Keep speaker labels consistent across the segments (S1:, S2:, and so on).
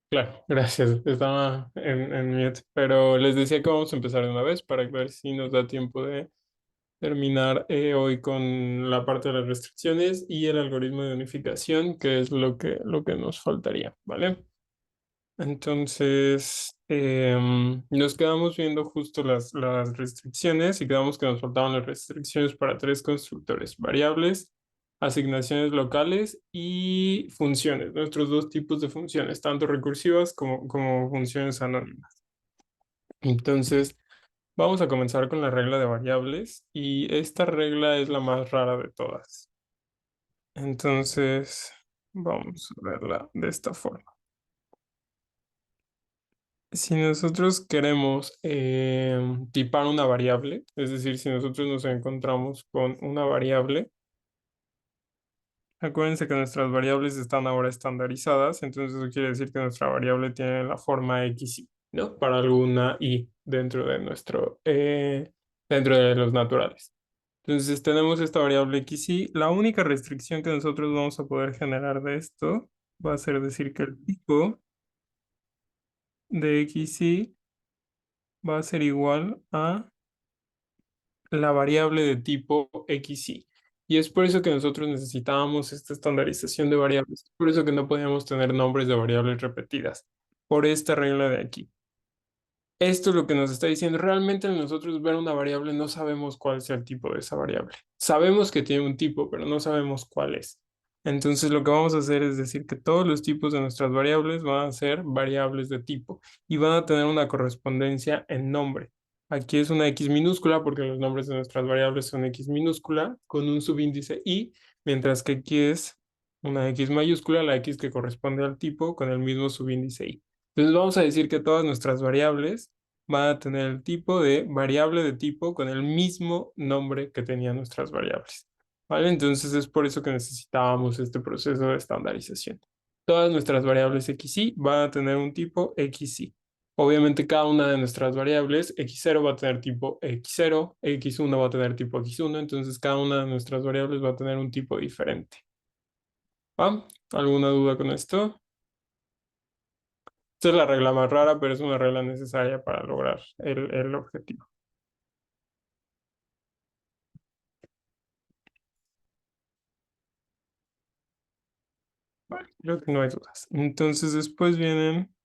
S1: Claro, gracias. Estaba en mute, pero les decía que vamos a empezar de una vez para ver si nos da tiempo de terminar hoy con la parte de las restricciones y el algoritmo de unificación, que es lo que nos faltaría, ¿vale? Entonces, nos quedamos viendo justo las restricciones y quedamos que nos faltaban las restricciones para tres constructores: variables, asignaciones locales y funciones, nuestros dos tipos de funciones, tanto recursivas como funciones anónimas. Entonces, vamos a comenzar con la regla de variables y esta regla es la más rara de todas. Entonces, vamos a verla de esta forma. Si nosotros queremos tipar una variable, es decir, si nosotros nos encontramos con una variable, acuérdense que nuestras variables están ahora estandarizadas, entonces eso quiere decir que nuestra variable tiene la forma XY, ¿no? Para alguna Y dentro de los naturales. Entonces tenemos esta variable XY. La única restricción que nosotros vamos a poder generar de esto va a ser decir que el tipo de XY va a ser igual a la variable de tipo XY. Y es por eso que nosotros necesitábamos esta estandarización de variables. Por eso que no podíamos tener nombres de variables repetidas. Por esta regla de aquí. Esto es lo que nos está diciendo. Realmente nosotros ver una variable no sabemos cuál es el tipo de esa variable. Sabemos que tiene un tipo, pero no sabemos cuál es. Entonces lo que vamos a hacer es decir que todos los tipos de nuestras variables van a ser variables de tipo y van a tener una correspondencia en nombre. Aquí es una X minúscula porque los nombres de nuestras variables son X minúscula con un subíndice I, mientras que aquí es una X mayúscula, la X que corresponde al tipo con el mismo subíndice I. Entonces vamos a decir que todas nuestras variables van a tener el tipo de variable de tipo con el mismo nombre que tenían nuestras variables. ¿Vale? Entonces es por eso que necesitábamos este proceso de estandarización. Todas nuestras variables XY van a tener un tipo XY. Obviamente cada una de nuestras variables, X0 va a tener tipo X0, X1 va a tener tipo X1, entonces cada una de nuestras variables va a tener un tipo diferente. ¿Va? ¿Alguna duda con esto? Esta es la regla más rara, pero es una regla necesaria para lograr el objetivo. Vale, creo que no hay dudas. Entonces después vienen,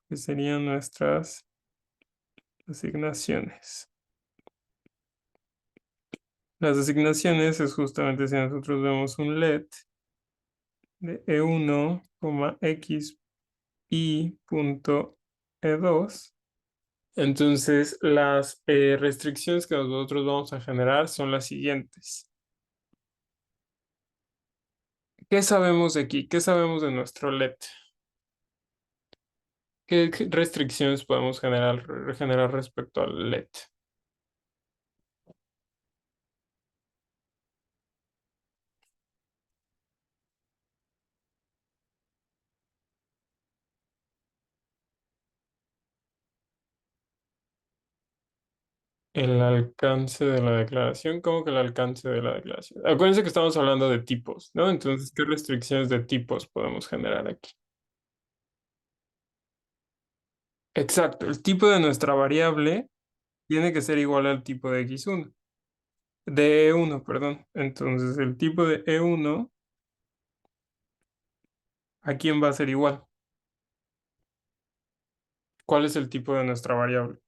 S1: que serían nuestras asignaciones. Las asignaciones es justamente si nosotros vemos un let de E1, X y punto E2. Entonces las restricciones que nosotros vamos a generar son las siguientes. ¿Qué sabemos de aquí? ¿Qué sabemos de nuestro let? ¿Qué restricciones podemos generar respecto al let? El alcance de la declaración, ¿cómo que el alcance de la declaración? Acuérdense que estamos hablando de tipos, ¿no? Entonces, ¿qué restricciones de tipos podemos generar aquí? Exacto, el tipo de nuestra variable tiene que ser igual al tipo de X1, de E1, perdón. Entonces, el tipo de E1, ¿a quién va a ser igual? ¿Cuál es el tipo de nuestra variable?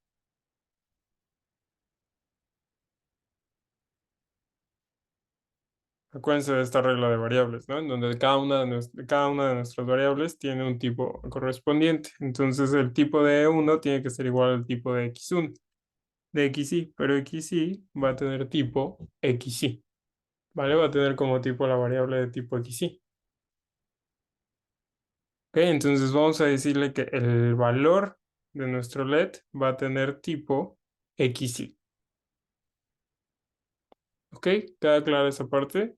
S1: Acuérdense de esta regla de variables, ¿no? En donde cada una de nuestras variables tiene un tipo correspondiente. Entonces, el tipo de E1 tiene que ser igual al tipo de X1. De XY, pero XY va a tener tipo XY, ¿vale? Va a tener como tipo la variable de tipo XY. Ok, entonces vamos a decirle que el valor de nuestro let va a tener tipo XY. ¿Ok? ¿Queda clara esa parte?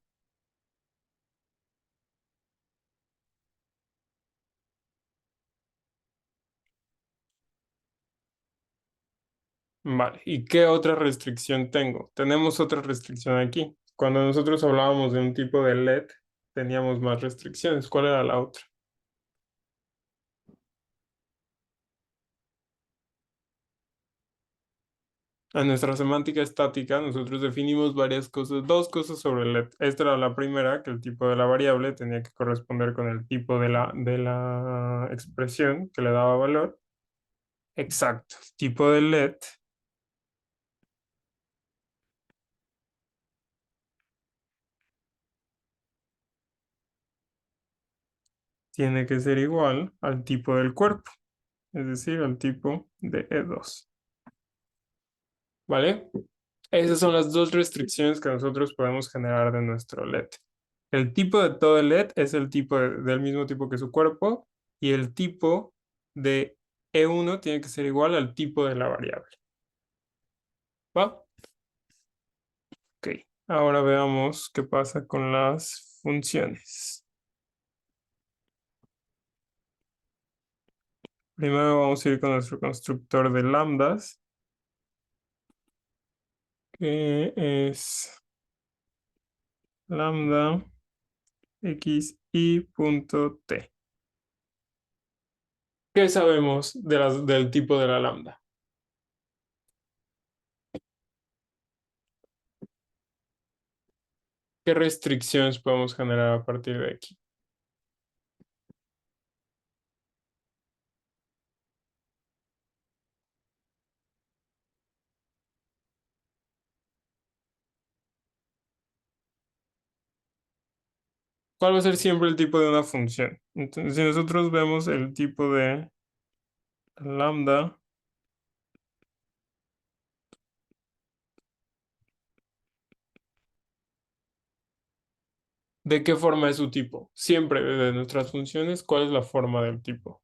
S1: Vale, ¿y qué otra restricción tengo? Tenemos otra restricción aquí. Cuando nosotros hablábamos de un tipo de let, teníamos más restricciones. ¿Cuál era la otra? En nuestra semántica estática, nosotros definimos varias cosas, dos cosas sobre el let. Esta era la primera, que el tipo de la variable tenía que corresponder con el tipo de la expresión que le daba valor. Exacto. El tipo de let tiene que ser igual al tipo del cuerpo, es decir, al tipo de E2. ¿Vale? Esas son las dos restricciones que nosotros podemos generar de nuestro LED. El tipo de todo el LED es el tipo del mismo tipo que su cuerpo y el tipo de E1 tiene que ser igual al tipo de la variable. ¿Va? Ok. Ahora veamos qué pasa con las funciones. Primero vamos a ir con nuestro constructor de lambdas, que es lambda x y punto t. ¿Qué sabemos del tipo de la lambda? ¿Qué restricciones podemos generar a partir de aquí? ¿Cuál va a ser siempre el tipo de una función? Entonces, si nosotros vemos el tipo de lambda, ¿de qué forma es su tipo? Siempre de nuestras funciones, ¿cuál es la forma del tipo?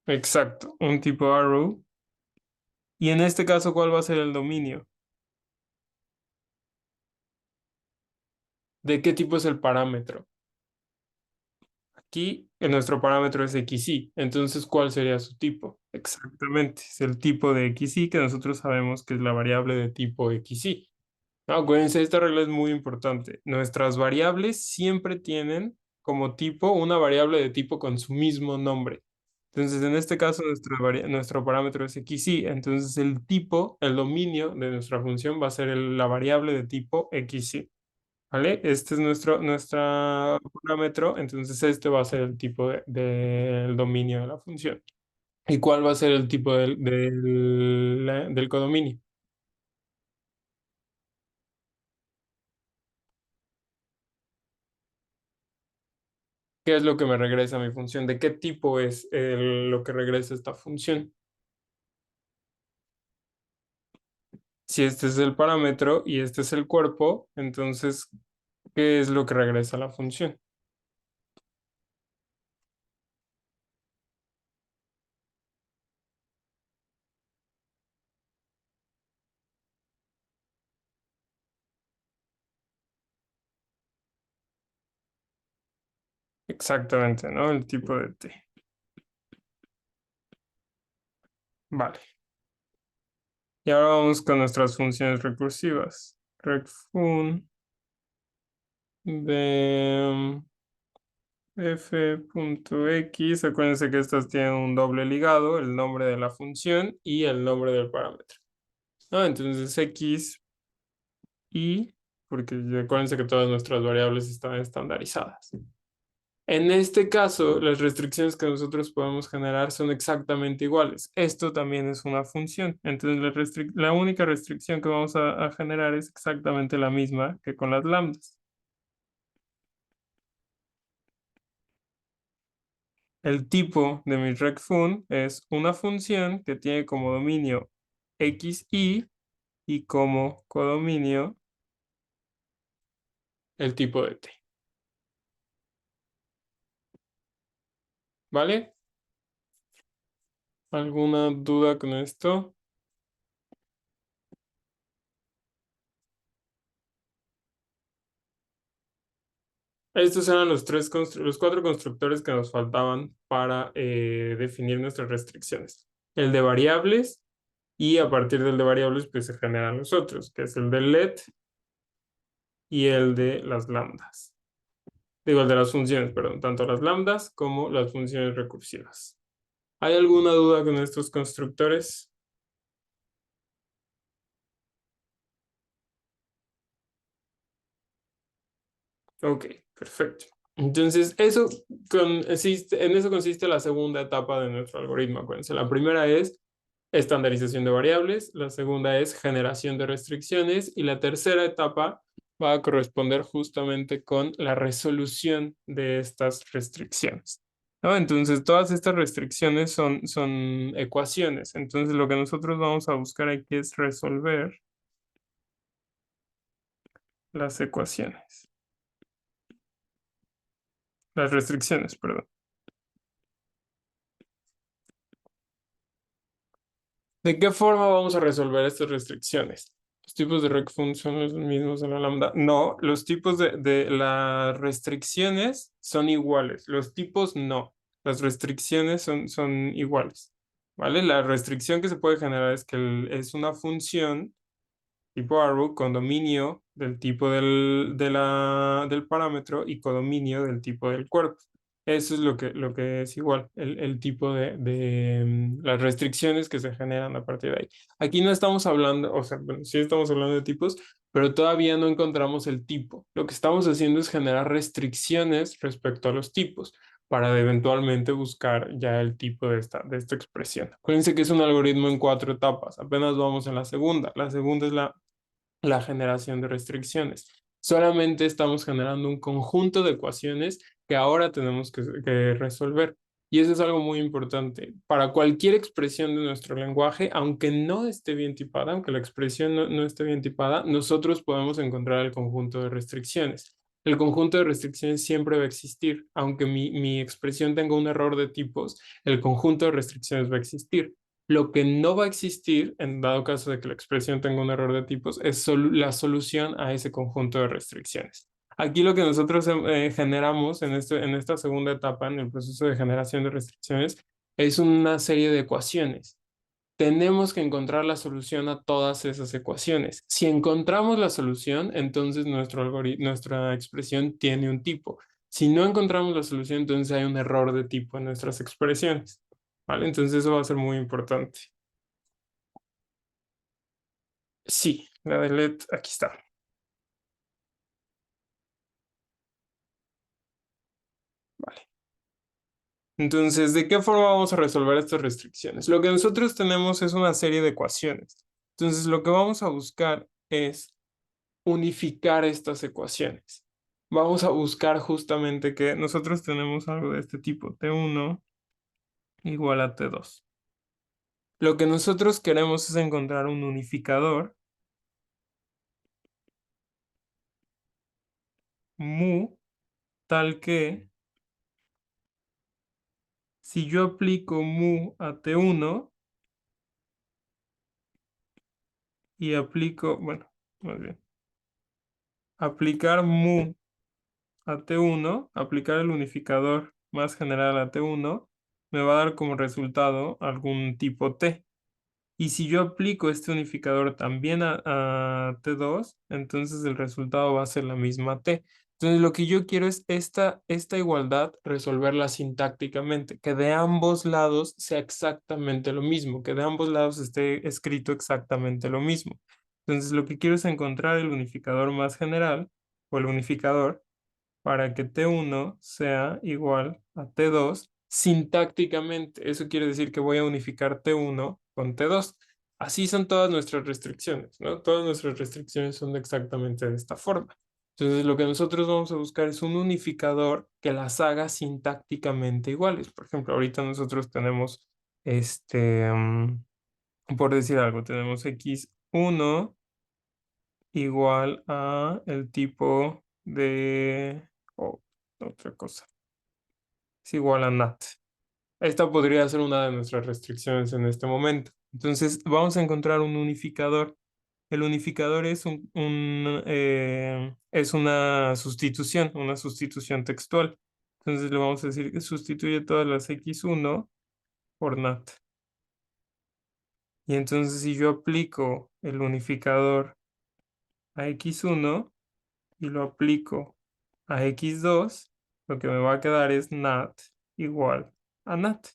S1: Exacto, un tipo arrow. Y en este caso, ¿cuál va a ser el dominio? ¿De qué tipo es el parámetro? Aquí en nuestro parámetro es xy, entonces ¿cuál sería su tipo? Exactamente, es el tipo de xy que nosotros sabemos que es la variable de tipo xy. No, acuérdense, esta regla es muy importante. Nuestras variables siempre tienen como tipo una variable de tipo con su mismo nombre. Entonces, en este caso, nuestro parámetro es xy. Entonces, el tipo, el dominio de nuestra función va a ser la variable de tipo xy. ¿Vale? Este es nuestro parámetro. Entonces, este va a ser el tipo del dominio de la función. ¿Y cuál va a ser el tipo del codominio? ¿Qué es lo que me regresa a mi función? ¿De qué tipo es lo que regresa esta función? Si este es el parámetro y este es el cuerpo, entonces, ¿qué es lo que regresa a la función? Exactamente, ¿no? El tipo de t. Vale. Y ahora vamos con nuestras funciones recursivas. Recfun de f.x. Acuérdense que estas tienen un doble ligado, el nombre de la función y el nombre del parámetro. ¿No? Entonces x y, porque acuérdense que todas nuestras variables están estandarizadas. En este caso, las restricciones que nosotros podemos generar son exactamente iguales. Esto también es una función. Entonces, la única restricción que vamos a generar es exactamente la misma que con las lambdas. El tipo de mi recfun es una función que tiene como dominio y como codominio el tipo de t. ¿Vale? ¿Alguna duda con esto? Estos eran los cuatro constructores que nos faltaban para definir nuestras restricciones. El de variables y a partir del de variables pues se generan los otros, que es el del let y el de las lambdas. Digo, el de las funciones, perdón, tanto las lambdas como las funciones recursivas. ¿Hay alguna duda con estos constructores? Ok, perfecto. Entonces, en eso consiste la segunda etapa de nuestro algoritmo. Acuérdense, la primera es estandarización de variables, la segunda es generación de restricciones y la tercera etapa va a corresponder justamente con la resolución de estas restricciones. ¿No? Entonces, todas estas restricciones son ecuaciones. Entonces, lo que nosotros vamos a buscar aquí es resolver las ecuaciones, las restricciones, perdón. ¿De qué forma vamos a resolver estas restricciones? ¿Los tipos de rec son los mismos en la lambda? No, los tipos de las restricciones son iguales, los tipos no. Las restricciones son iguales, ¿vale? La restricción que se puede generar es que es una función tipo arrow con dominio del tipo del parámetro y codominio del tipo del cuerpo. Eso es lo que es igual, el tipo de las restricciones que se generan a partir de ahí. Aquí no estamos hablando, o sea, bueno, sí estamos hablando de tipos, pero todavía no encontramos el tipo. Lo que estamos haciendo es generar restricciones respecto a los tipos para eventualmente buscar ya el tipo de esta expresión. Acuérdense que es un algoritmo en 4 etapas, apenas vamos en la segunda. La segunda es la generación de restricciones. Solamente estamos generando un conjunto de ecuaciones que ahora tenemos que resolver. Y eso es algo muy importante. Para cualquier expresión de nuestro lenguaje, aunque no esté bien tipada, aunque la expresión no esté bien tipada, nosotros podemos encontrar el conjunto de restricciones. El conjunto de restricciones siempre va a existir. Aunque mi expresión tenga un error de tipos, el conjunto de restricciones va a existir. Lo que no va a existir, en dado caso de que la expresión tenga un error de tipos, es la solución a ese conjunto de restricciones. Aquí lo que nosotros generamos en esta segunda etapa, en el proceso de generación de restricciones, es una serie de ecuaciones. Tenemos que encontrar la solución a todas esas ecuaciones. Si encontramos la solución, entonces nuestra expresión tiene un tipo. Si no encontramos la solución, entonces hay un error de tipo en nuestras expresiones. ¿Vale? Entonces eso va a ser muy importante. Sí, la de LED, aquí está. Vale. Entonces, ¿de qué forma vamos a resolver estas restricciones? Lo que nosotros tenemos es una serie de ecuaciones. Entonces, lo que vamos a buscar es unificar estas ecuaciones. Vamos a buscar justamente que nosotros tenemos algo de este tipo, T1 igual a T2. Lo que nosotros queremos es encontrar un unificador mu tal que si yo aplico mu a T1 y aplico, bueno, más bien, aplicar mu a T1, aplicar el unificador más general a T1, me va a dar como resultado algún tipo T. Y si yo aplico este unificador también a T2, entonces el resultado va a ser la misma T. Entonces lo que yo quiero es esta igualdad resolverla sintácticamente, que de ambos lados sea exactamente lo mismo, que de ambos lados esté escrito exactamente lo mismo. Entonces lo que quiero es encontrar el unificador más general o el unificador para que T1 sea igual a T2 sintácticamente. Eso quiere decir que voy a unificar T1 con T2. Así son todas nuestras restricciones, ¿no? Todas nuestras restricciones son exactamente de esta forma. Entonces, lo que nosotros vamos a buscar es un unificador que las haga sintácticamente iguales. Por ejemplo, ahorita nosotros tenemos, por decir algo, tenemos x1 igual a el tipo de otra cosa. Es igual a NAT. Esta podría ser una de nuestras restricciones en este momento. Entonces, vamos a encontrar un unificador. El unificador es una sustitución textual. Entonces, le vamos a decir que sustituye todas las x1 por NAT. Y entonces, si yo aplico el unificador a x1 y lo aplico a x2, lo que me va a quedar es nat igual a nat.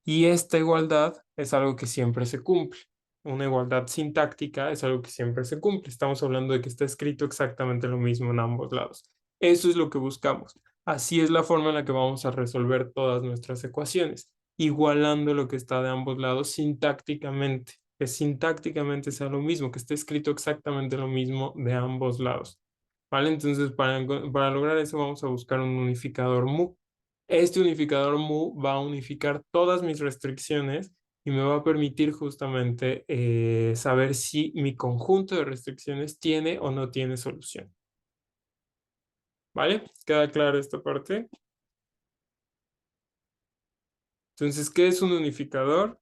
S1: Y esta igualdad es algo que siempre se cumple. Una igualdad sintáctica es algo que siempre se cumple. Estamos hablando de que está escrito exactamente lo mismo en ambos lados. Eso es lo que buscamos. Así es la forma en la que vamos a resolver todas nuestras ecuaciones, igualando lo que está de ambos lados sintácticamente. Que sintácticamente sea lo mismo, que esté escrito exactamente lo mismo de ambos lados. ¿Vale? Entonces, para lograr eso vamos a buscar un unificador mu. Este unificador mu va a unificar todas mis restricciones y me va a permitir justamente saber si mi conjunto de restricciones tiene o no tiene solución. ¿Vale? ¿Queda claro esta parte? Entonces, ¿qué es un unificador?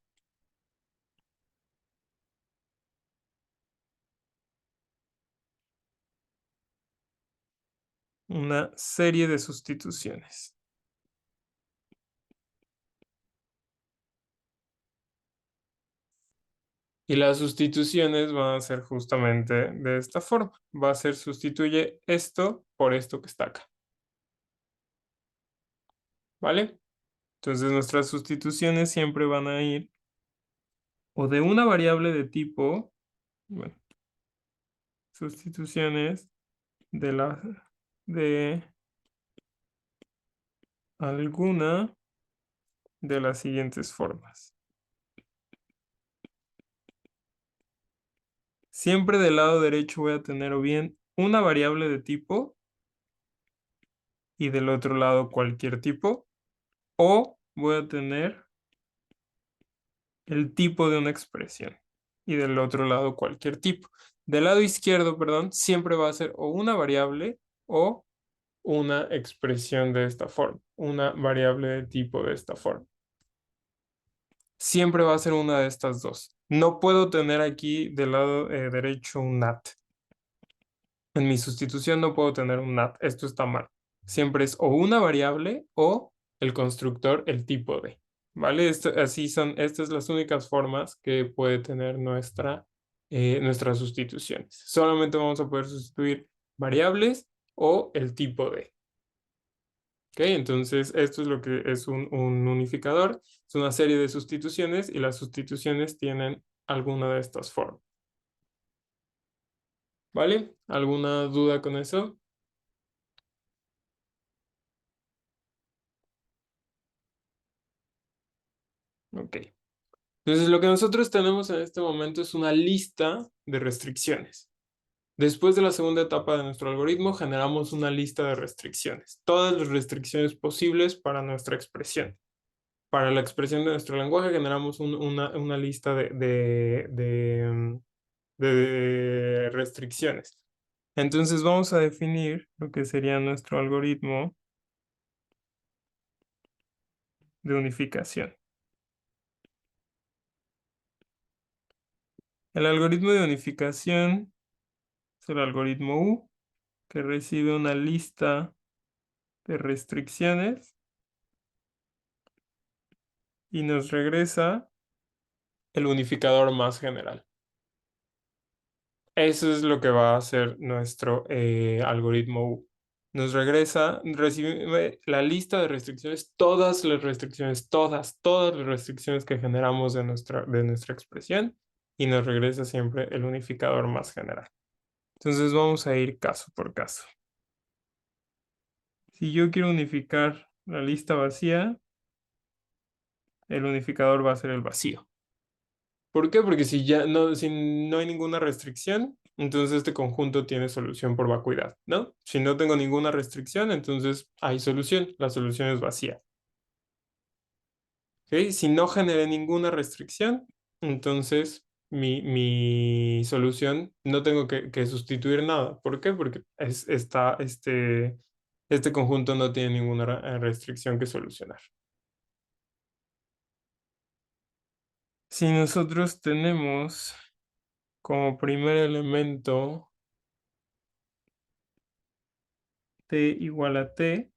S1: Una serie de sustituciones. Y las sustituciones van a ser justamente de esta forma. Va a ser sustituye esto por esto que está acá. ¿Vale? Entonces nuestras sustituciones siempre van a ir o de una variable de tipo, bueno, sustituciones de alguna de las siguientes formas. Siempre del lado derecho voy a tener o bien una variable de tipo y del otro lado cualquier tipo, o voy a tener el tipo de una expresión y del otro lado cualquier tipo. Del lado izquierdo, perdón, siempre va a ser o una variable o una expresión de esta forma, una variable de tipo de esta forma. Siempre va a ser una de estas dos. No puedo tener aquí del lado derecho un NAT. En mi sustitución no puedo tener un NAT. Esto está mal. Siempre es o una variable o el constructor, el tipo de. ¿Vale? Así son, estas son las únicas formas que puede tener nuestras sustituciones. Solamente vamos a poder sustituir variables o el tipo de. ¿Ok? Entonces, esto es lo que es un unificador. Es una serie de sustituciones y las sustituciones tienen alguna de estas formas. ¿Vale? ¿Alguna duda con eso? Ok. Entonces, lo que nosotros tenemos en este momento es una lista de restricciones. Después de la segunda etapa de nuestro algoritmo, generamos una lista de restricciones. Todas las restricciones posibles para nuestra expresión. Para la expresión de nuestro lenguaje, generamos una lista de restricciones. Entonces vamos a definir lo que sería nuestro algoritmo de unificación. El algoritmo de unificación es el algoritmo U, que recibe una lista de restricciones y nos regresa el unificador más general. Eso es lo que va a hacer nuestro algoritmo U. Nos regresa, recibe la lista de restricciones, todas las restricciones, todas las restricciones que generamos de nuestra expresión y nos regresa siempre el unificador más general. Entonces vamos a ir caso por caso. Si yo quiero unificar la lista vacía, el unificador va a ser el vacío. ¿Por qué? Porque si no hay ninguna restricción, entonces este conjunto tiene solución por vacuidad, ¿no? Si no tengo ninguna restricción, entonces hay solución. La solución es vacía. ¿Ok? Si no generé ninguna restricción, entonces mi solución no tengo que sustituir nada. ¿Por qué? Porque este conjunto no tiene ninguna restricción que solucionar. Si nosotros tenemos como primer elemento t igual a t,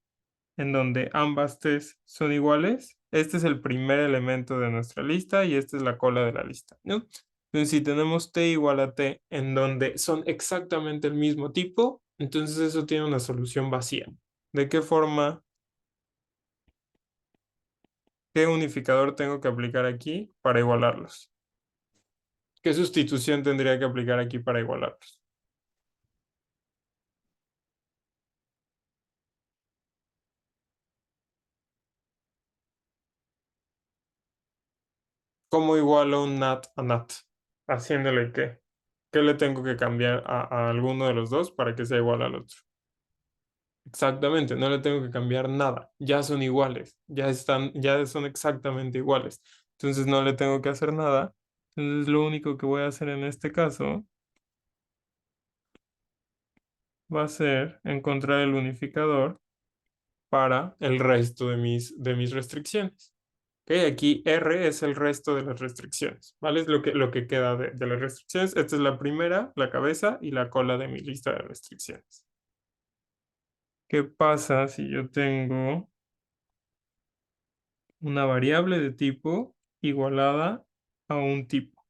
S1: en donde ambas t son iguales, este es el primer elemento de nuestra lista y esta es la cola de la lista, ¿no? Entonces, si tenemos t igual a t en donde son exactamente el mismo tipo, entonces eso tiene una solución vacía. ¿De qué forma, qué unificador tengo que aplicar aquí para igualarlos? ¿Qué sustitución tendría que aplicar aquí para igualarlos? ¿Cómo igualo un NAT a NAT? ¿Haciéndole qué? ¿Qué le tengo que cambiar a alguno de los dos para que sea igual al otro? Exactamente, no le tengo que cambiar nada. Ya son iguales, ya están, ya son exactamente iguales. Entonces no le tengo que hacer nada. Entonces lo único que voy a hacer en este caso va a ser encontrar el unificador para el resto de mis restricciones. Ok, aquí R es el resto de las restricciones, ¿vale? Es lo que queda de las restricciones. Esta es la primera, la cabeza y la cola de mi lista de restricciones. ¿Qué pasa si yo tengo una variable de tipo igualada a un tipo?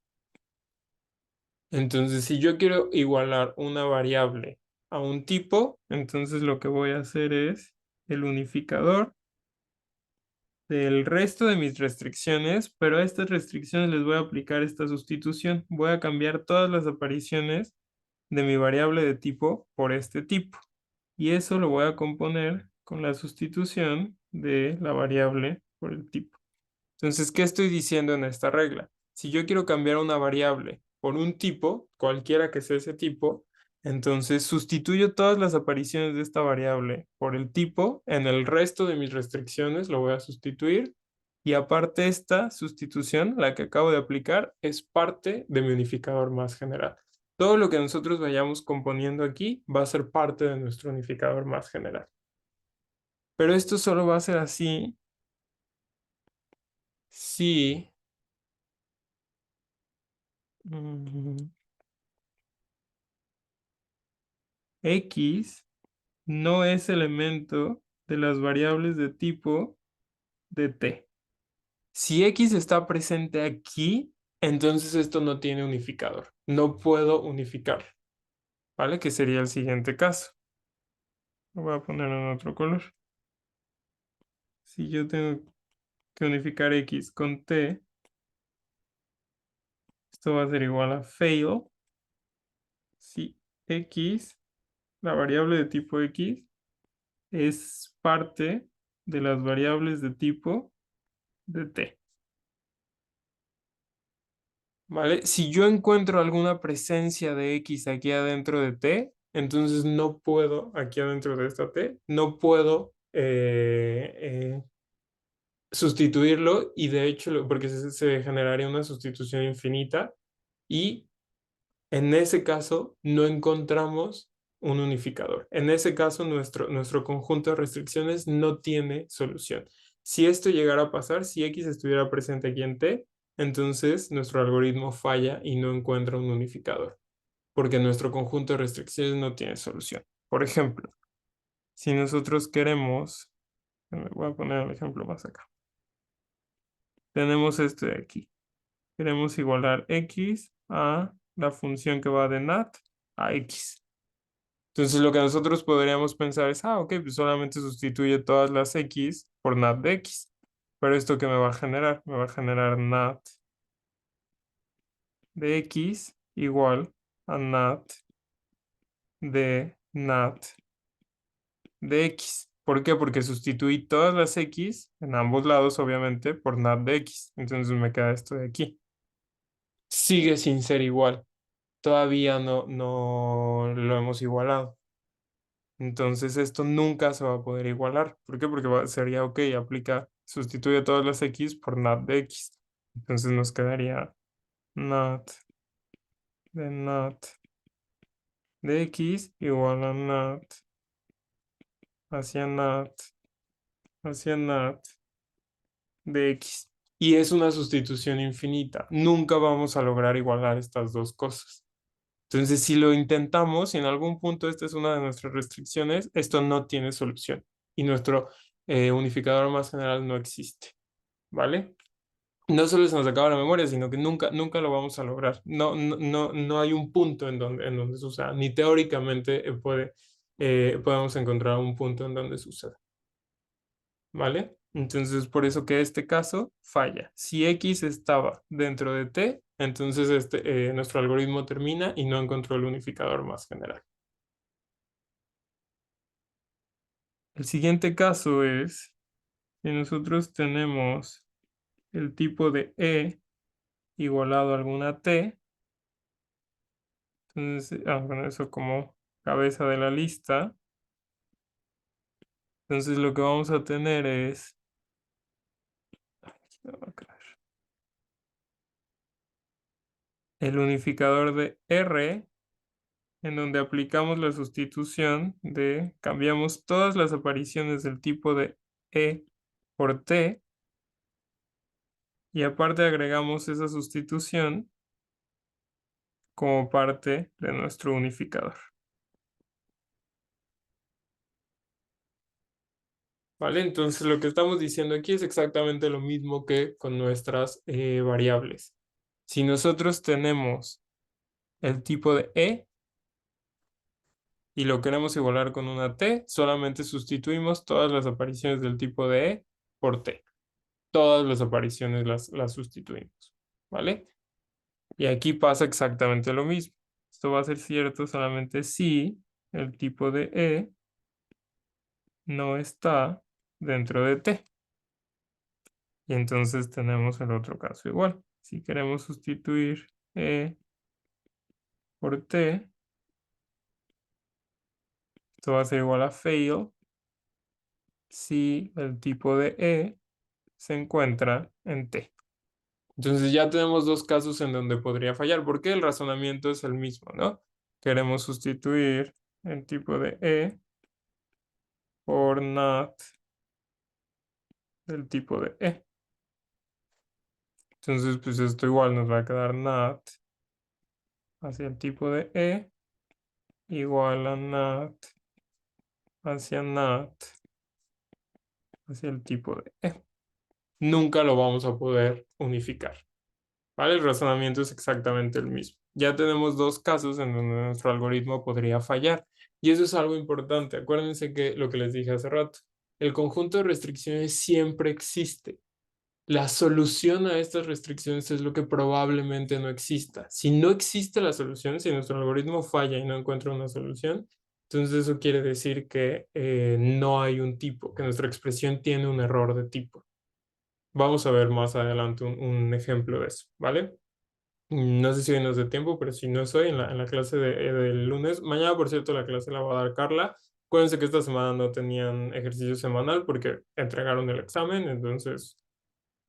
S1: Entonces, si yo quiero igualar una variable a un tipo, entonces lo que voy a hacer es el unificador del resto de mis restricciones, pero a estas restricciones les voy a aplicar esta sustitución. Voy a cambiar todas las apariciones de mi variable de tipo por este tipo. Y eso lo voy a componer con la sustitución de la variable por el tipo. Entonces, ¿qué estoy diciendo en esta regla? Si yo quiero cambiar una variable por un tipo, cualquiera que sea ese tipo, entonces sustituyo todas las apariciones de esta variable por el tipo. En el resto de mis restricciones lo voy a sustituir. Y aparte esta sustitución, la que acabo de aplicar, es parte de mi unificador más general. Todo lo que nosotros vayamos componiendo aquí va a ser parte de nuestro unificador más general. Pero esto solo va a ser así si mm, X no es elemento de las variables de tipo de T. Si X está presente aquí, entonces esto no tiene unificador. No puedo unificar, ¿vale? Que sería el siguiente caso. Lo voy a poner en otro color. Si yo tengo que unificar X con T, esto va a ser igual a fail si X, la variable de tipo X, es parte de las variables de tipo de T. ¿Vale? Si yo encuentro alguna presencia de X aquí adentro de T, entonces no puedo, aquí adentro de esta T, no puedo sustituirlo y de hecho, porque se generaría una sustitución infinita y en ese caso no encontramos un unificador. En ese caso nuestro conjunto de restricciones no tiene solución. Si esto llegara a pasar, si X estuviera presente aquí en T, entonces nuestro algoritmo falla y no encuentra un unificador, porque nuestro conjunto de restricciones no tiene solución. Por ejemplo, si nosotros queremos, voy a poner el ejemplo más acá, tenemos este de aquí. Queremos igualar X a la función que va de NAT a X. Entonces lo que nosotros podríamos pensar es, ok, pues solamente sustituye todas las X por NAT de X. Pero esto que me va a generar, me va a generar NAT de X igual a NAT de NAT de X. ¿Por qué? Porque sustituí todas las X en ambos lados, obviamente, por NAT de X. Entonces me queda esto de aquí. Sigue sin ser igual. Todavía no lo hemos igualado. Entonces esto nunca se va a poder igualar. ¿Por qué? Porque sería, ok, aplica, sustituye todas las X por NAT de X. Entonces nos quedaría NAT de NAT de X igual a NAT hacia NAT hacia NAT de X. Y es una sustitución infinita. Nunca vamos a lograr igualar estas dos cosas. Entonces, si lo intentamos, si en algún punto esta es una de nuestras restricciones, esto no tiene solución y nuestro unificador más general no existe, ¿vale? No solo se nos acaba la memoria, sino que nunca lo vamos a lograr. No hay un punto en donde se usa, ni teóricamente puede. podemos encontrar un punto en donde suceda, ¿vale? Entonces, por eso que este caso falla. Si X estaba dentro de T, entonces nuestro algoritmo termina y no encontró el unificador más general. El siguiente caso es, si nosotros tenemos el tipo de E igualado a alguna T, entonces, bueno, eso como cabeza de la lista, entonces lo que vamos a tener es, el unificador de R, en donde aplicamos la sustitución de, cambiamos todas las apariciones del tipo de E por T, y aparte agregamos esa sustitución como parte de nuestro unificador. ¿Vale? Entonces lo que estamos diciendo aquí es exactamente lo mismo que con nuestras variables. Si nosotros tenemos el tipo de E y lo queremos igualar con una T, solamente sustituimos todas las apariciones del tipo de E por T. Todas las apariciones las sustituimos, ¿vale? Y aquí pasa exactamente lo mismo. Esto va a ser cierto solamente si el tipo de E no está dentro de T. Y entonces tenemos el otro caso igual. Si queremos sustituir E por T, esto va a ser igual a fail si el tipo de E se encuentra en T. Entonces ya tenemos dos casos en donde podría fallar, porque el razonamiento es el mismo, ¿no? Queremos sustituir el tipo de E por not del tipo de E. Entonces, pues esto igual nos va a quedar not hacia el tipo de E igual a not hacia not hacia el tipo de E. Nunca lo vamos a poder unificar, ¿vale? El razonamiento es exactamente el mismo. Ya tenemos dos casos en donde nuestro algoritmo podría fallar. Y eso es algo importante. Acuérdense que lo que les dije hace rato, el conjunto de restricciones siempre existe. La solución a estas restricciones es lo que probablemente no exista. Si no existe la solución, si nuestro algoritmo falla y no encuentra una solución, entonces eso quiere decir que no hay un tipo, que nuestra expresión tiene un error de tipo. Vamos a ver más adelante un ejemplo de eso, ¿vale? No sé si hoy nos dé tiempo, pero si no es hoy, en la clase del lunes. Mañana, por cierto, la clase la va a dar Carla. Acuérdense que esta semana no tenían ejercicio semanal porque entregaron el examen, entonces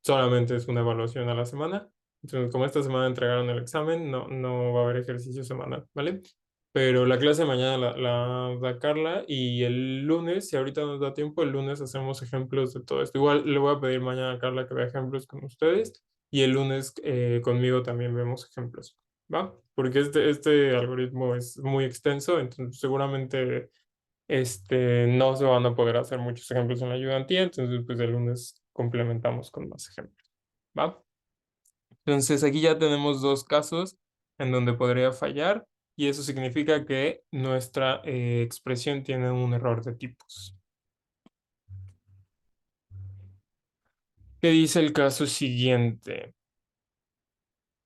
S1: solamente es una evaluación a la semana. Entonces, como esta semana entregaron el examen, no va a haber ejercicio semanal, ¿vale? Pero la clase de mañana la da Carla y el lunes, si ahorita nos da tiempo, el lunes hacemos ejemplos de todo esto. Igual le voy a pedir mañana a Carla que vea ejemplos con ustedes y el lunes conmigo también vemos ejemplos, ¿va? Porque este algoritmo es muy extenso, entonces seguramente no se van a poder hacer muchos ejemplos en la ayudantía, entonces pues el lunes complementamos con más ejemplos, ¿va? Entonces aquí ya tenemos dos casos en donde podría fallar y eso significa que nuestra expresión tiene un error de tipos. ¿Qué dice el caso siguiente?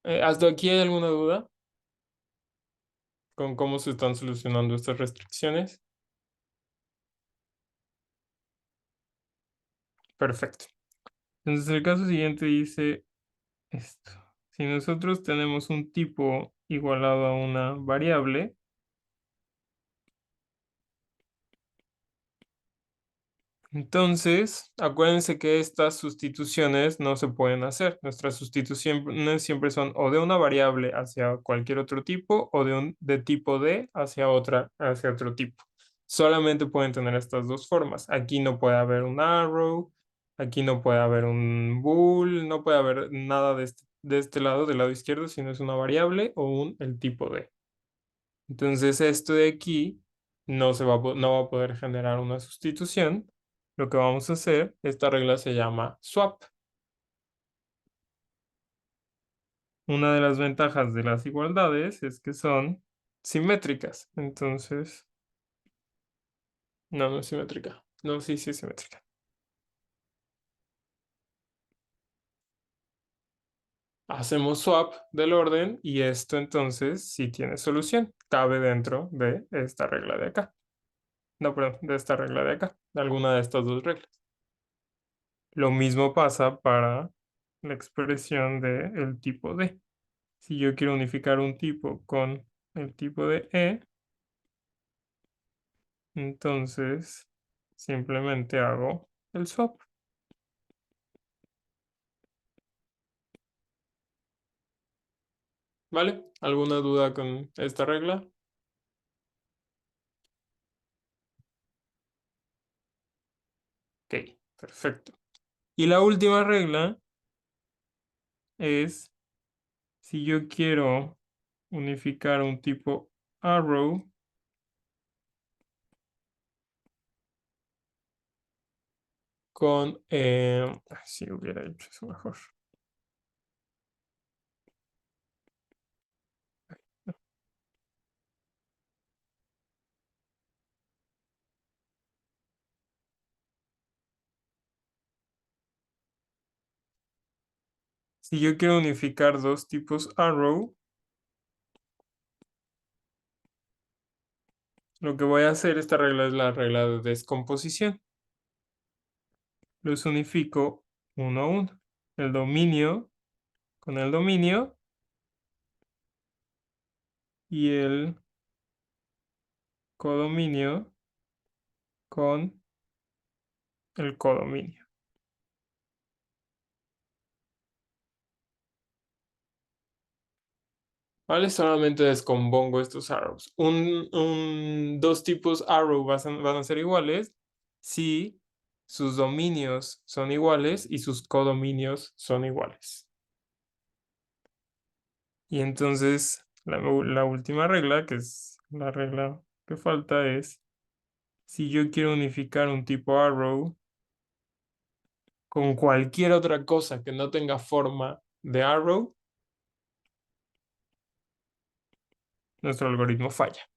S1: ¿Hasta aquí hay alguna duda con cómo se están solucionando estas restricciones? Perfecto. Entonces el caso siguiente dice esto. Si nosotros tenemos un tipo igualado a una variable, entonces, acuérdense que estas sustituciones no se pueden hacer. Nuestras sustituciones siempre son o de una variable hacia cualquier otro tipo o de tipo D hacia otro tipo. Solamente pueden tener estas dos formas. Aquí no puede haber un arrow, aquí no puede haber un bool, no puede haber nada de este lado, del lado izquierdo, si no es una variable o el tipo D. Entonces esto de aquí no va a poder generar una sustitución. Lo que vamos a hacer, esta regla se llama swap. Una de las ventajas de las igualdades es que son simétricas. Entonces, No, no es simétrica. No, sí, sí es simétrica. Hacemos swap del orden y esto entonces sí tiene solución. Cabe dentro de esta regla de acá. No, perdón, de esta regla de acá. De alguna de estas dos reglas. Lo mismo pasa para la expresión del tipo D. Si yo quiero unificar un tipo con el tipo de E, entonces simplemente hago el swap. ¿Vale? ¿Alguna duda con esta regla? Ok, perfecto. Y la última regla es si yo quiero unificar un tipo arrow con... si hubiera hecho eso mejor. Si yo quiero unificar dos tipos arrow, lo que voy a hacer, esta regla es la regla de descomposición. Los unifico uno a uno. El dominio con el dominio y el codominio con el codominio. ¿Vale? Solamente descompongo estos arrows. Dos tipos arrow van a ser iguales si sus dominios son iguales y sus codominios son iguales. Y entonces la última regla, que es la regla que falta, es si yo quiero unificar un tipo arrow con cualquier otra cosa que no tenga forma de arrow, nuestro algoritmo falla.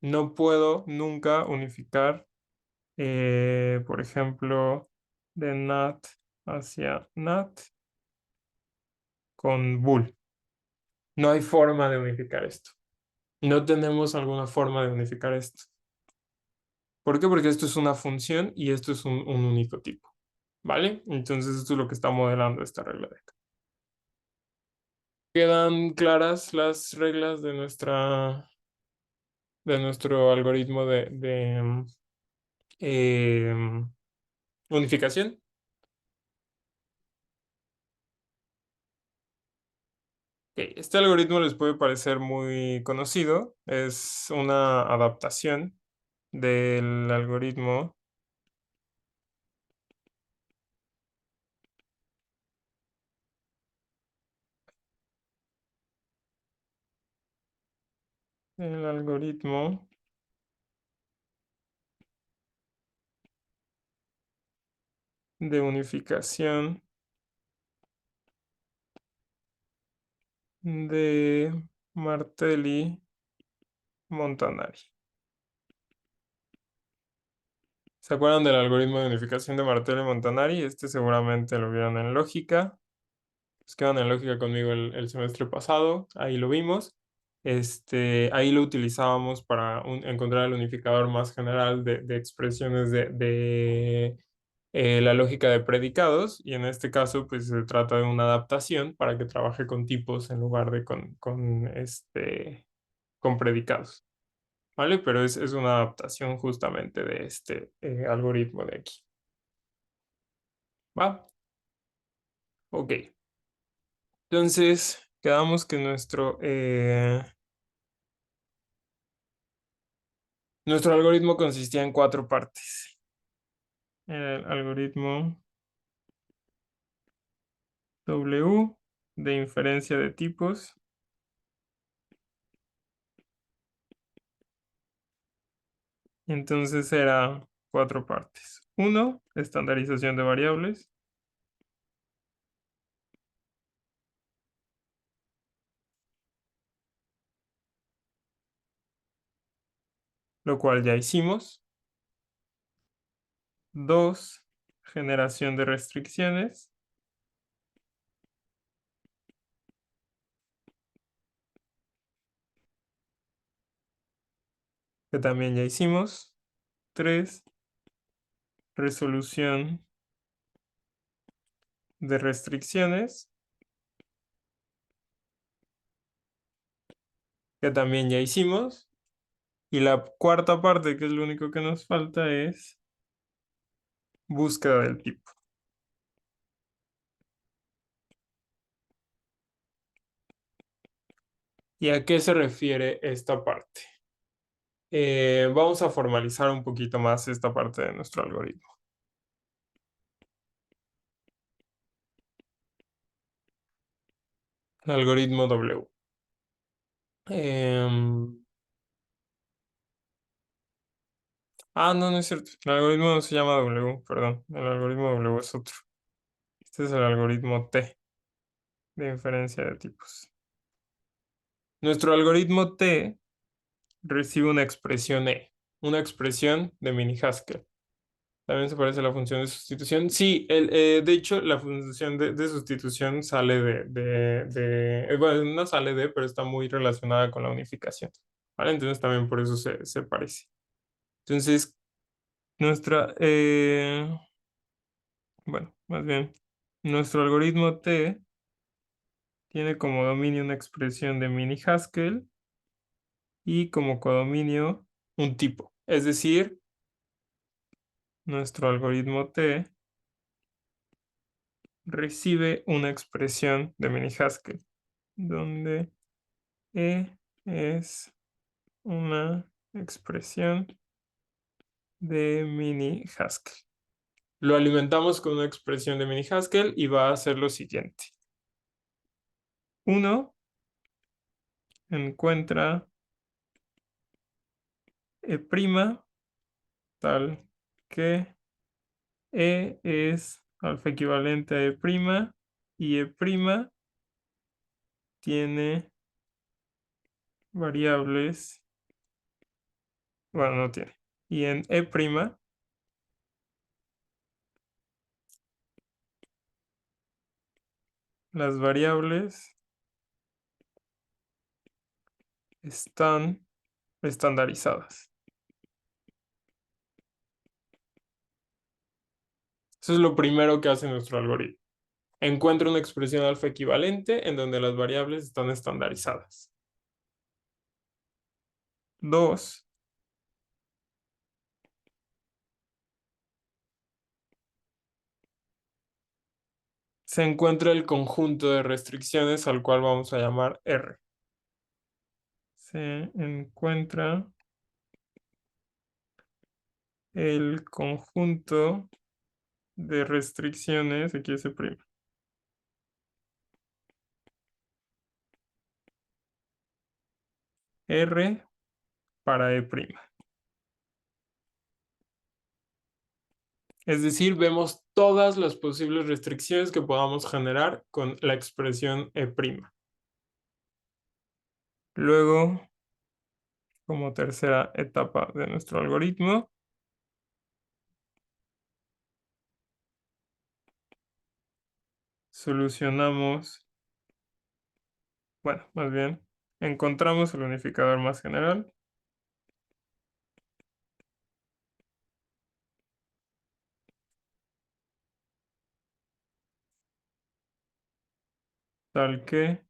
S1: No puedo nunca unificar, por ejemplo, de NAT hacia NAT con bool. No hay forma de unificar esto. No tenemos alguna forma de unificar esto. ¿Por qué? Porque esto es una función y esto es un único tipo. ¿Vale? Entonces esto es lo que está modelando esta regla de acá. ¿Quedan claras las reglas de nuestro algoritmo de unificación? Ok, este algoritmo les puede parecer muy conocido. Es una adaptación del algoritmo el algoritmo de unificación de Martelli-Montanari. ¿Se acuerdan del algoritmo de unificación de Martelli-Montanari? Este seguramente lo vieron en lógica. Pues quedan en lógica conmigo el semestre pasado, ahí lo vimos. Ahí lo utilizábamos para encontrar el unificador más general de expresiones de la lógica de predicados, y en este caso pues se trata de una adaptación para que trabaje con tipos en lugar de con predicados, ¿vale? Pero es una adaptación justamente de este algoritmo de aquí. ¿Va? Ok. Entonces, quedamos que nuestro algoritmo consistía en cuatro partes. El algoritmo W de inferencia de tipos. Entonces era cuatro partes. Uno, estandarización de variables, lo cual ya hicimos. 2, generación de restricciones, que también ya hicimos. 3, resolución de restricciones, que también ya hicimos. Y la cuarta parte, que es lo único que nos falta, es búsqueda del tipo. ¿Y a qué se refiere esta parte? Vamos a formalizar un poquito más esta parte de nuestro algoritmo. El algoritmo W. Em, no, no es cierto. El algoritmo no se llama W, perdón. El algoritmo W es otro. Este es el algoritmo T de inferencia de tipos. Nuestro algoritmo T recibe una expresión E, una expresión de mini-Haskell. También se parece a la función de sustitución. Sí, de hecho, la función de sustitución sale bueno, no sale de, pero está muy relacionada con la unificación. ¿Vale? Entonces también por eso se parece. Entonces, nuestra, bueno, más bien, nuestro algoritmo T tiene como dominio una expresión de mini Haskell y como codominio un tipo. Es decir, nuestro algoritmo T recibe una expresión de mini Haskell, donde E es una expresión de mini Haskell. Lo alimentamos con una expresión de mini Haskell y va a hacer lo siguiente. 1 encuentra E', tal que E es alfa equivalente a E', y E' tiene variables, bueno, no tiene. Y en E', las variables están estandarizadas. Eso es lo primero que hace nuestro algoritmo. Encuentra una expresión alfa equivalente en donde las variables están estandarizadas. 2, se encuentra el conjunto de restricciones al cual vamos a llamar R. Se encuentra el conjunto de restricciones, aquí es E', R para E'. Es decir, vemos todas las posibles restricciones que podamos generar con la expresión E'. Luego, como tercera etapa de nuestro algoritmo, solucionamos, bueno, más bien, encontramos el unificador más general, tal que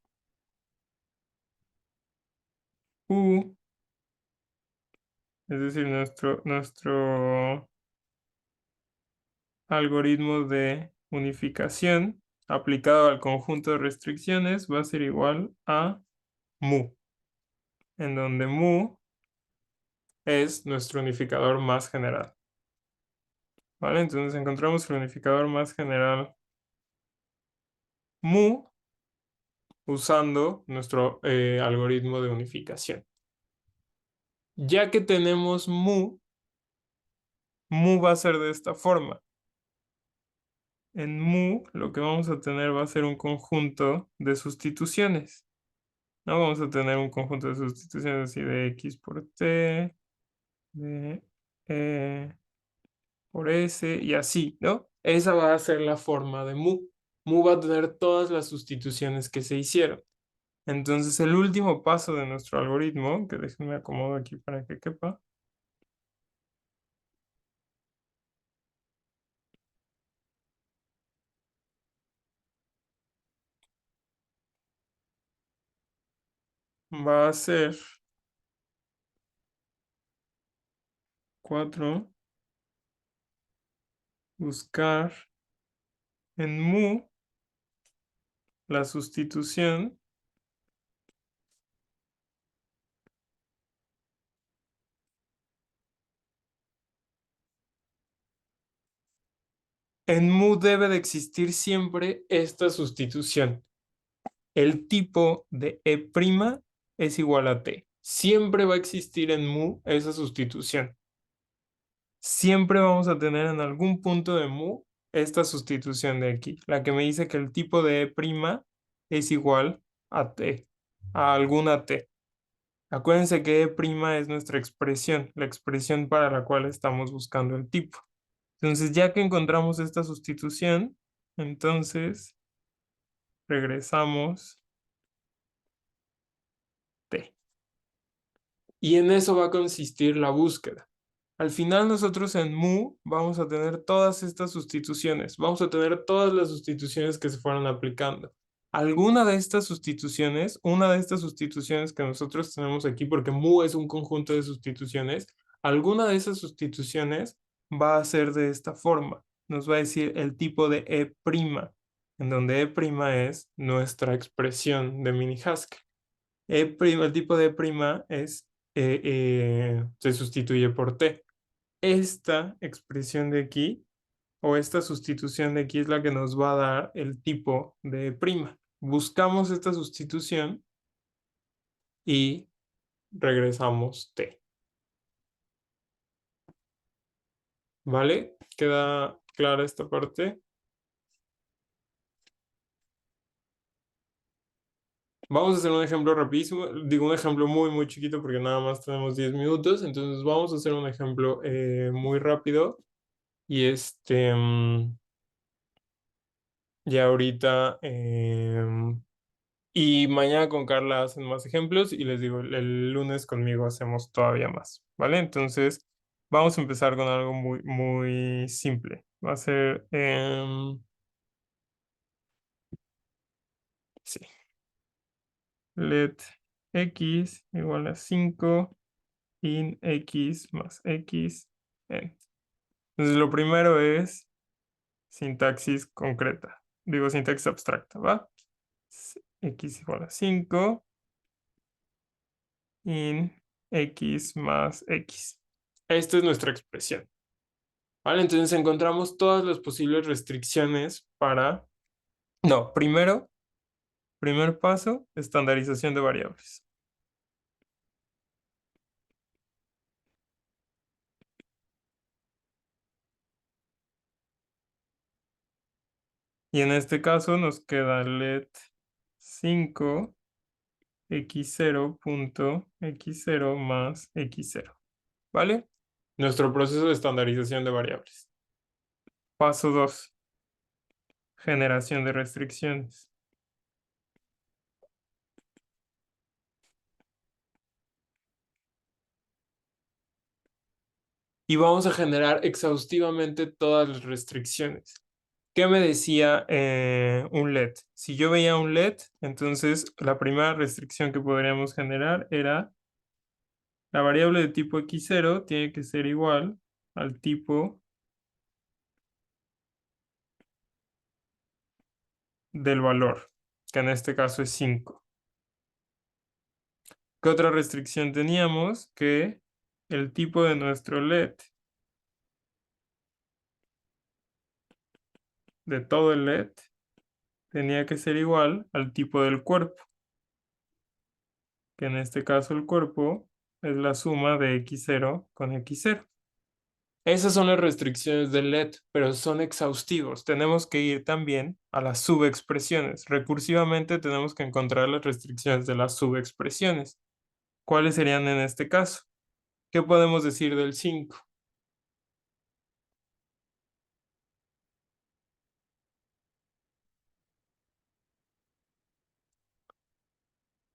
S1: U, es decir, nuestro algoritmo de unificación aplicado al conjunto de restricciones va a ser igual a mu, en donde mu es nuestro unificador más general. ¿Vale? Entonces encontramos el unificador más general mu usando nuestro algoritmo de unificación. Ya que tenemos mu va a ser de esta forma. En mu lo que vamos a tener va a ser un conjunto de sustituciones. No vamos a tener un conjunto de sustituciones así de x por t, de e por S y así, ¿no? Esa va a ser la forma de mu. Mu va a tener todas las sustituciones que se hicieron. Entonces, el último paso de nuestro algoritmo, que déjenme acomodo aquí para que quepa, va a ser 4, buscar en mu la sustitución. En mu debe de existir siempre esta sustitución. El tipo de E' es igual a T. Siempre va a existir en mu esa sustitución. Siempre vamos a tener en algún punto de mu esta sustitución de aquí, la que me dice que el tipo de E' es igual a T, a alguna T. Acuérdense que E' es nuestra expresión, la expresión para la cual estamos buscando el tipo. Entonces, ya que encontramos esta sustitución, entonces regresamos T. Y en eso va a consistir la búsqueda. Al final nosotros en mu vamos a tener todas estas sustituciones, vamos a tener todas las sustituciones que se fueron aplicando. Alguna de estas sustituciones, una de estas sustituciones que nosotros tenemos aquí, porque mu es un conjunto de sustituciones, alguna de esas sustituciones va a ser de esta forma. Nos va a decir el tipo de E', en donde E' es nuestra expresión de Mini-Haskell. El tipo de E' es, se sustituye por T. Esta expresión de aquí o esta sustitución de aquí es la que nos va a dar el tipo de prima. Buscamos esta sustitución y regresamos T. ¿Vale? ¿Queda clara esta parte? Vamos a hacer un ejemplo rapidísimo. Digo un ejemplo muy, muy chiquito porque nada más tenemos 10 minutos. Entonces vamos a hacer un ejemplo muy rápido. Y ya ahorita... y mañana con Carla hacen más ejemplos y les digo, el lunes conmigo hacemos todavía más, ¿vale? Entonces, vamos a empezar con algo muy, muy simple. Va a ser, sí, let x igual a 5 in x más x n. Entonces, lo primero es sintaxis concreta. Digo, sintaxis abstracta, ¿va? X igual a 5 in x más x. Esta es nuestra expresión. ¿Vale? Entonces encontramos todas las posibles restricciones para... No, primer paso, estandarización de variables. Y en este caso nos queda let 5 x0 punto x0 más x0. ¿Vale? Nuestro proceso de estandarización de variables. Paso 2, generación de restricciones. Y vamos a generar exhaustivamente todas las restricciones. ¿Qué me decía un LED? Si yo veía un LED, entonces la primera restricción que podríamos generar era la variable de tipo x0 tiene que ser igual al tipo del valor, que en este caso es 5. ¿Qué otra restricción teníamos? Que el tipo de nuestro LED, de todo el LED, tenía que ser igual al tipo del cuerpo, que en este caso el cuerpo es la suma de x0 con x0. Esas son las restricciones del LED, pero son exhaustivos. Tenemos que ir también a las subexpresiones. Recursivamente tenemos que encontrar las restricciones de las subexpresiones. ¿Cuáles serían en este caso? ¿Qué podemos decir del 5?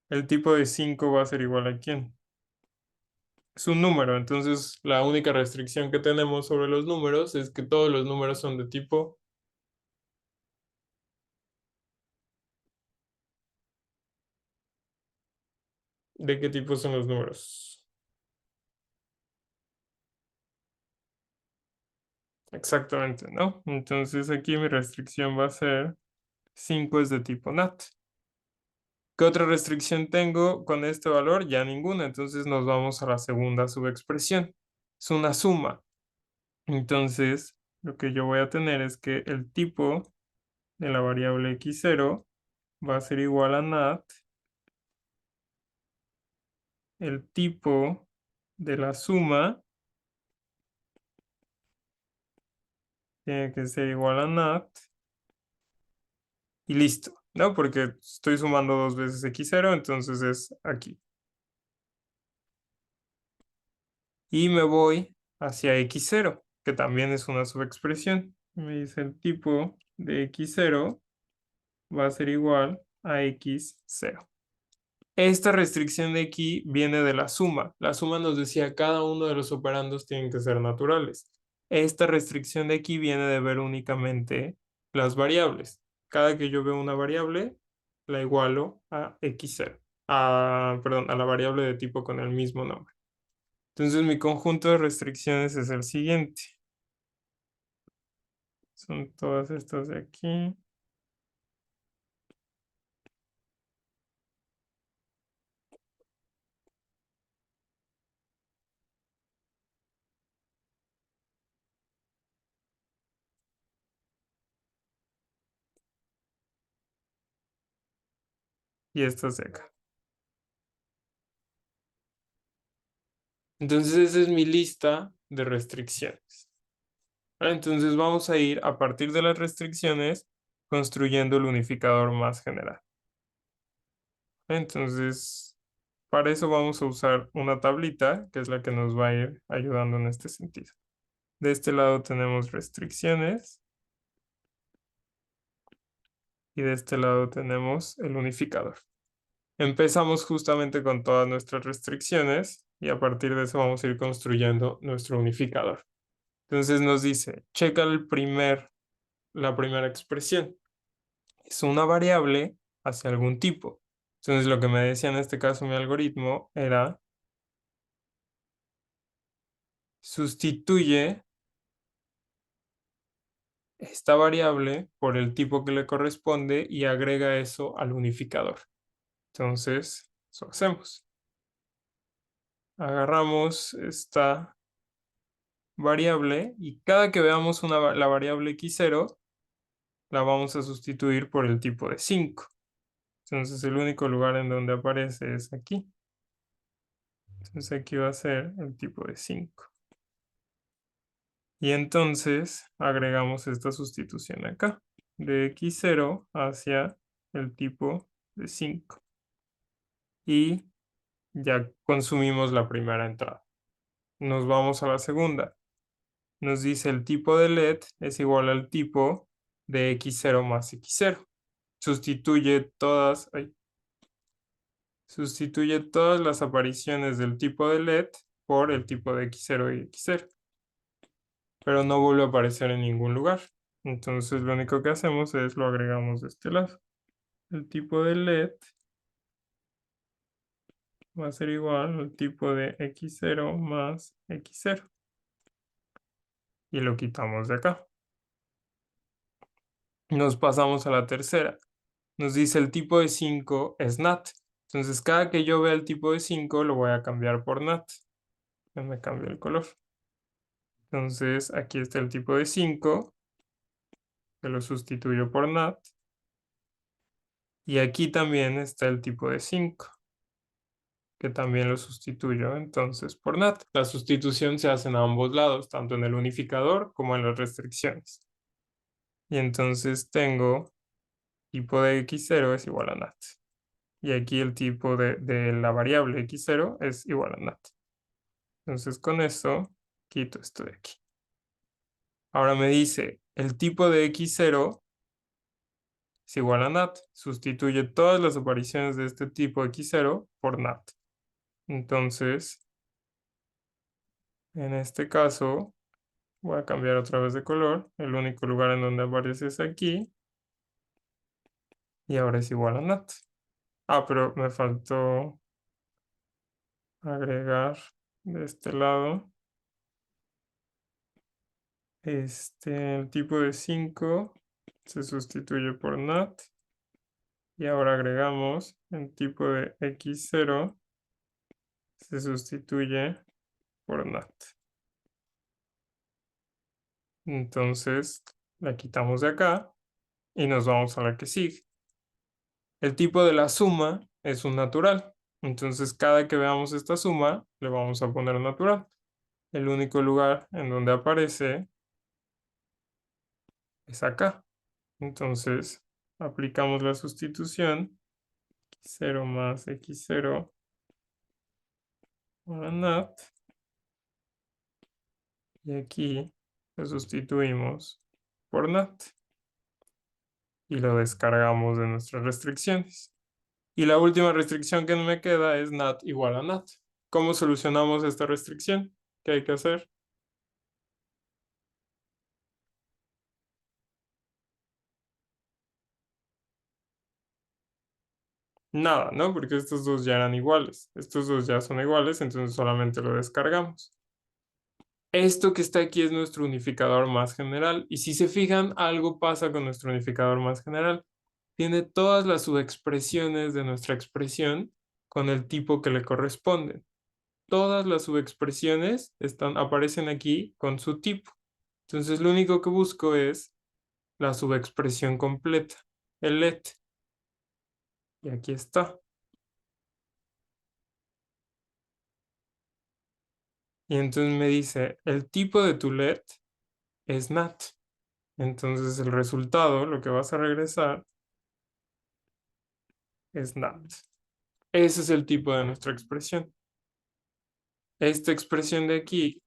S1: El tipo de 5 va a ser igual a ¿quién? Es un número, entonces la única restricción que tenemos sobre los números es que todos los números son de tipo. ¿De qué tipo son los números? Exactamente, ¿no? Entonces aquí mi restricción va a ser 5 es de tipo NAT. ¿Qué otra restricción tengo con este valor? Ya ninguna, entonces nos vamos a la segunda subexpresión. Es una suma. Entonces, lo que yo voy a tener es que el tipo de la variable x0 va a ser igual a NAT, el tipo de la suma tiene que ser igual a NAT y listo, ¿no? Porque estoy sumando dos veces x0, entonces es aquí. Y me voy hacia x0, que también es una subexpresión. Me dice el tipo de x0 va a ser igual a x0. Esta restricción de aquí viene de la suma. La suma nos decía cada uno de los operandos tienen que ser naturales. Esta restricción de aquí viene de ver únicamente las variables. Cada que yo veo una variable, la igualo a x0. Perdón, a la variable de tipo con el mismo nombre. Entonces mi conjunto de restricciones es el siguiente. Son todas estas de aquí y estas de acá. Entonces esa es mi lista de restricciones. ¿Vale? Entonces vamos a ir a partir de las restricciones construyendo el unificador más general. Entonces, para eso vamos a usar una tablita, que es la que nos va a ir ayudando en este sentido. De este lado tenemos restricciones y de este lado tenemos el unificador. Empezamos justamente con todas nuestras restricciones y a partir de eso vamos a ir construyendo nuestro unificador. Entonces nos dice, checa la primera expresión. Es una variable hacia algún tipo. Entonces lo que me decía en este caso mi algoritmo era sustituye esta variable por el tipo que le corresponde y agrega eso al unificador. Entonces, eso hacemos. Agarramos esta variable y cada que veamos la variable x0, la vamos a sustituir por el tipo de 5. Entonces el único lugar en donde aparece es aquí. Entonces aquí va a ser el tipo de 5. Y entonces agregamos esta sustitución acá, de x0 hacia el tipo de 5. Y ya consumimos la primera entrada. Nos vamos a la segunda. Nos dice el tipo de LED es igual al tipo de x0 más x0. Sustituye todas las apariciones del tipo de LED por el tipo de x0 y x0. Pero no vuelve a aparecer en ningún lugar. Entonces lo único que hacemos es lo agregamos de este lado. El tipo de LED va a ser igual al tipo de x0 más x0. Y lo quitamos de acá. Nos pasamos a la tercera. Nos dice el tipo de 5 es NAT. Entonces cada que yo vea el tipo de 5 lo voy a cambiar por NAT. Ya me cambio el color. Entonces aquí está el tipo de 5, que lo sustituyo por NAT. Y aquí también está el tipo de 5, que también lo sustituyo entonces por NAT. La sustitución se hace en ambos lados, tanto en el unificador como en las restricciones. Y entonces tengo tipo de x0 es igual a NAT. Y aquí el tipo de la variable x0 es igual a NAT. Entonces con esto quito esto de aquí. Ahora me dice, el tipo de x0 es igual a NAT. Sustituye todas las apariciones de este tipo x0 por NAT. Entonces, en este caso, voy a cambiar otra vez de color. El único lugar en donde aparece es aquí. Y ahora es igual a NAT. Ah, pero me faltó agregar de este lado. El tipo de 5 se sustituye por NAT. Y ahora agregamos el tipo de x0 se sustituye por NAT. Entonces la quitamos de acá y nos vamos a la que sigue. El tipo de la suma es un natural. Entonces cada que veamos esta suma le vamos a poner natural. El único lugar en donde aparece es acá. Entonces aplicamos la sustitución. X0 más x0 a NAT. Y aquí lo sustituimos por NAT. Y lo descargamos de nuestras restricciones. Y la última restricción que me queda es NAT igual a NAT. ¿Cómo solucionamos esta restricción? ¿Qué hay que hacer? Nada, ¿no? Porque estos dos ya eran iguales. Estos dos ya son iguales, entonces solamente lo descargamos. Esto que está aquí es nuestro unificador más general. Y si se fijan, algo pasa con nuestro unificador más general. Tiene todas las subexpresiones de nuestra expresión con el tipo que le corresponden. Todas las subexpresiones aparecen aquí con su tipo. Entonces lo único que busco es la subexpresión completa, el let. Y aquí está. Y entonces me dice, el tipo de tu let es nat. Entonces el resultado, lo que vas a regresar, es nat. Ese es el tipo de nuestra expresión. Esta expresión de aquí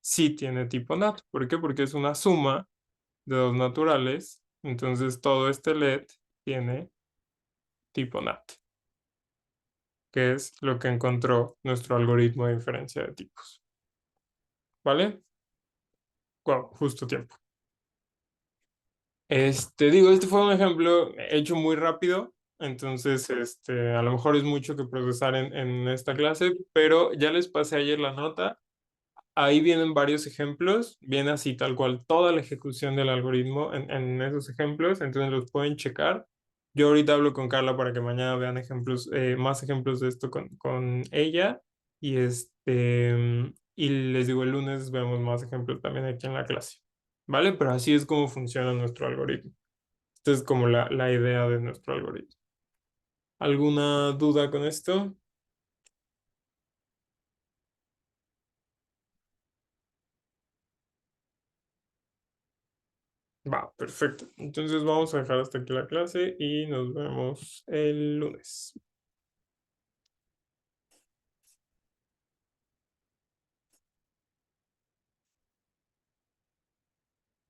S1: sí tiene tipo nat. ¿Por qué? Porque es una suma de dos naturales. Entonces todo este let tiene tipo nat, que es lo que encontró nuestro algoritmo de diferencia de tipos. ¿Vale? Wow, justo tiempo. Este fue un ejemplo hecho muy rápido, entonces, a lo mejor es mucho que procesar en esta clase, pero ya les pasé ayer la nota. Ahí vienen varios ejemplos, viene así tal cual toda la ejecución del algoritmo en esos ejemplos, entonces los pueden checar. Yo ahorita hablo con Carla para que mañana vean ejemplos, más ejemplos de esto con ella y y les digo, el lunes vemos más ejemplos también aquí en la clase, ¿vale? Pero así es como funciona nuestro algoritmo. Esta es como la idea de nuestro algoritmo. ¿Alguna duda con esto? Va, perfecto. Entonces vamos a dejar hasta aquí la clase y nos vemos el lunes.